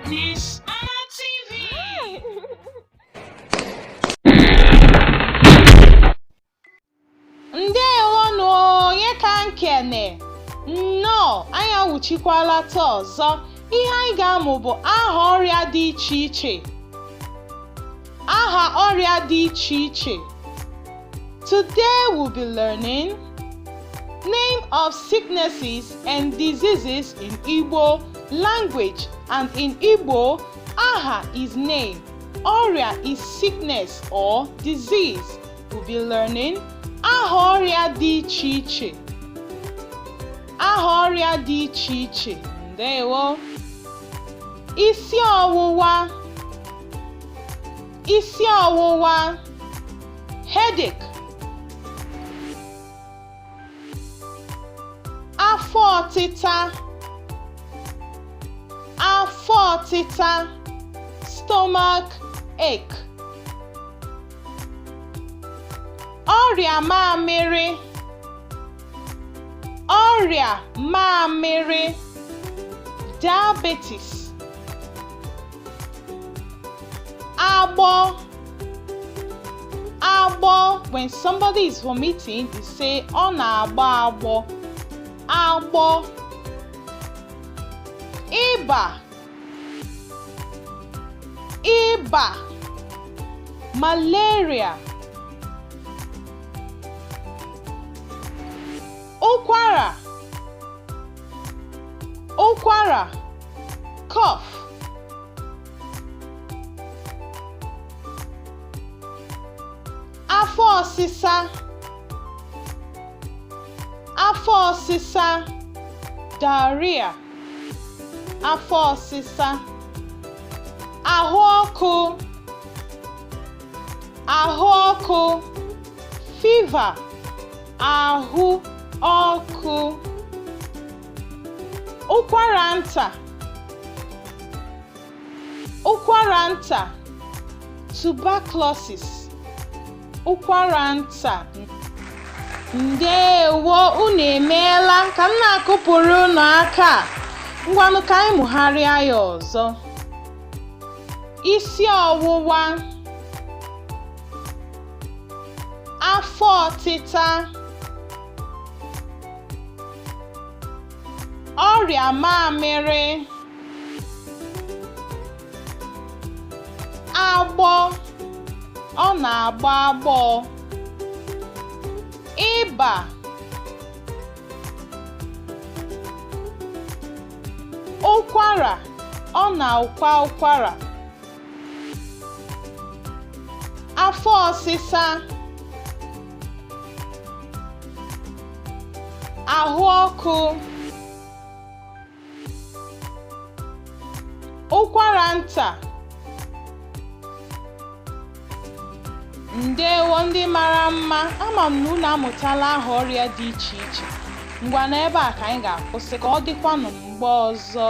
Ness-ana TV. Ndewonu onye ka nkene. Nnọọ, anyị awụchikwala taa ọzọ. Ihe anyị ga-amụ bụ aha ọrịa dị iche iche. Aha ọrịa dị iche iche. Today we'll be learning name of sicknesses and diseases in Igbo language, and in Igbo, aha is name, Oria is sickness or disease. We'll be learning aha ọrịa dị iche iche. Aha ọrịa dị iche iche. Ndewo. Isi ọwụwa. Isi ọwụwa. Headache. Afọ ọtịta. Afọ ọtịta. Stomach ache. Ọrịa mamịrị. Ọrịa mamịrị. Diabetes. Agbọ. Agbọ. When somebody is vomiting, they say ọ na-agbọ agbọ. Agbọ. Ịba. Ịba. Malaria. Ụkwara. Ụkwara. Cough. Afọ ọsịsa. Afọ ọsịsa. Diarrhea. Afọ ọsịsa. Ahụ ọkụ. Ahụ ọkụ. Fever. Ahụ ọkụ. Ụkwara nta. Ụkwara nta. Tuberculosis. Ụkwara nta. Ndewo, unu emeela. Ka m na-akụpụrụ unu aka. Ngwanụ ka anyị mụgharịa ya ọzọ. Isi ọwụwa. Afọ ọtịta. Ọrịa mamịrị. Agbọ. Ọ na-agbọ agbọ. Ịba. Ụkwara. Ọ na-akwa ụkwara. Afọ ọsịsa. Ahụ ọkụ. Ụkwara nta. Ndewo ndị mara mma. Ama m na unu amụtala aha ọrịa dị iche iche. Ngwa n'ebe a ka anyị ga-akwụsị ka ọ dịkwanụ mgbe ọzọ.